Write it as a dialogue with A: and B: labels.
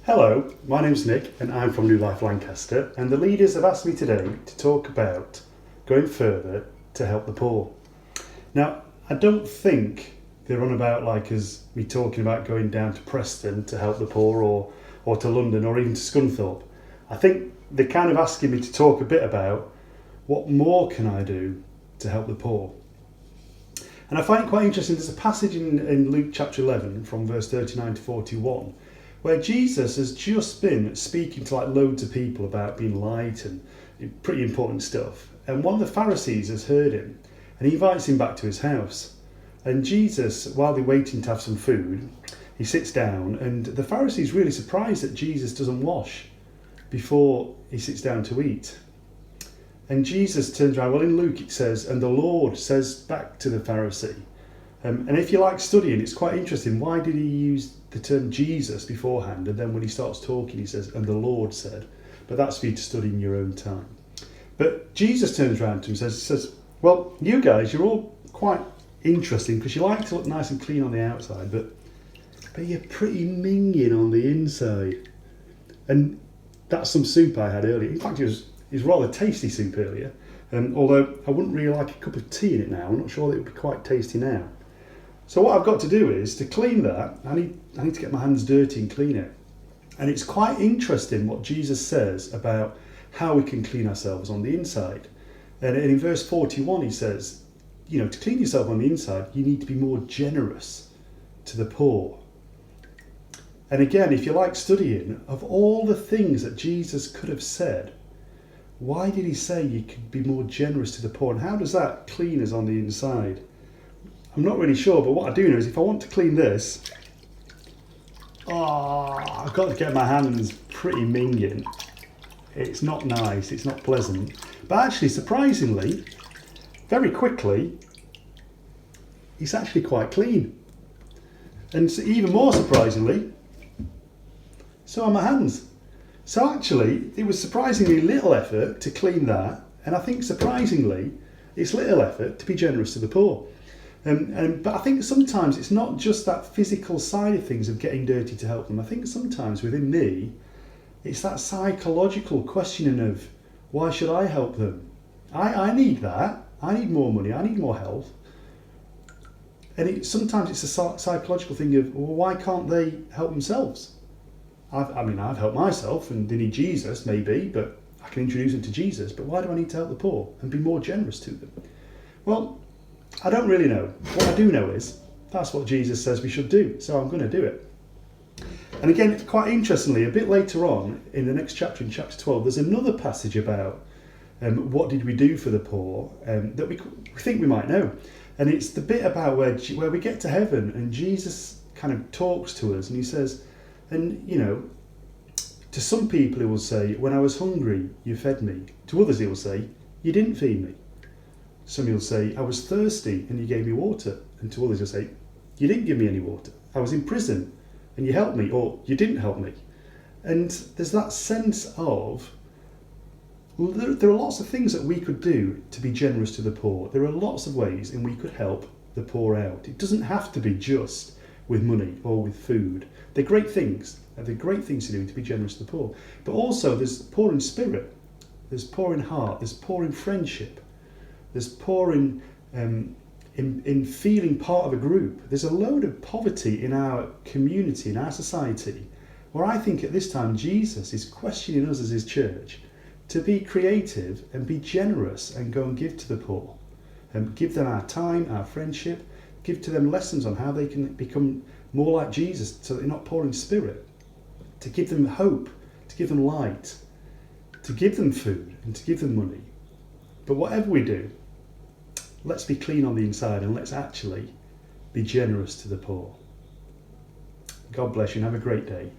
A: Hello, my name's Nick and I'm from New Life Lancaster, and the leaders have asked me today to talk about going further to help the poor. Now, I don't think they're on about like us me talking about going down to Preston to help the poor or to London or even to Scunthorpe. I think they're kind of asking me to talk a bit about what more can I do to help the poor. And I find it quite interesting, there's a passage in Luke chapter 11 from verse 39 to 41 where Jesus has just been speaking to like loads of people about being light and pretty important stuff. And one of the Pharisees has heard him and he invites him back to his house. And Jesus, while they're waiting to have some food, he sits down, and the Pharisee's really surprised that Jesus doesn't wash before he sits down to eat. And Jesus turns around, well in Luke it says, and the Lord says back to the Pharisee. And if you like studying, it's quite interesting. Why did he use the term Jesus beforehand? And then when he starts talking, he says, and the Lord said. But that's for you to study in your own time. But Jesus turns around to him and says, well, you guys, you're all quite interesting because you like to look nice and clean on the outside, but you're pretty minging on the inside. And that's some soup I had earlier. In fact, it was rather tasty soup earlier. Although I wouldn't really like a cup of tea in it now. I'm not sure that it would be quite tasty now. So what I've got to do is, to clean that, I need to get my hands dirty and clean it. And it's quite interesting what Jesus says about how we can clean ourselves on the inside. And in verse 41 he says, to clean yourself on the inside, you need to be more generous to the poor. And again, if you like studying, of all the things that Jesus could have said, why did he say you could be more generous to the poor? And how does that clean us on the inside? I'm not really sure, but what I do know is if I want to clean this, I've got to get my hands pretty minging. It's not nice, it's not pleasant. But actually, surprisingly, very quickly, it's actually quite clean. And even more surprisingly, so are my hands. So actually, it was surprisingly little effort to clean that, and I think surprisingly, it's little effort to be generous to the poor. But I think sometimes it's not just that physical side of things of getting dirty to help them. I think sometimes within me, it's that psychological questioning of, why should I help them? I need that. I need more money. I need more health. And sometimes it's a psychological thing of, well, why can't they help themselves? I've helped myself and they need Jesus maybe, but I can introduce them to Jesus. But why do I need to help the poor and be more generous to them? Well, I don't really know. What I do know is that's what Jesus says we should do. So I'm going to do it. And again, quite interestingly, a bit later on in the next chapter, in chapter 12, there's another passage about what did we do for the poor that we think we might know. And it's the bit about where we get to heaven and Jesus kind of talks to us and he says, and to some people he will say, when I was hungry, you fed me. To others he will say, you didn't feed me. Some he'll say, I was thirsty and you gave me water. And to others he'll say, you didn't give me any water. I was in prison and you helped me, or you didn't help me. And there's that sense of, there are lots of things that we could do to be generous to the poor. There are lots of ways in which we could help the poor out. It doesn't have to be just with money or with food. They're great things. They're great things to do to be generous to the poor. But also there's poor in spirit. There's poor in heart. There's poor in friendship. There's poor in feeling part of a group. There's a load of poverty in our community, in our society, where I think at this time Jesus is questioning us as his church to be creative and be generous and go and give to the poor. And give them our time, our friendship, give to them lessons on how they can become more like Jesus so that they're not poor in spirit. To give them hope, to give them light, to give them food and to give them money. But whatever we do, let's be clean on the inside and let's actually be generous to the poor. God bless you and have a great day.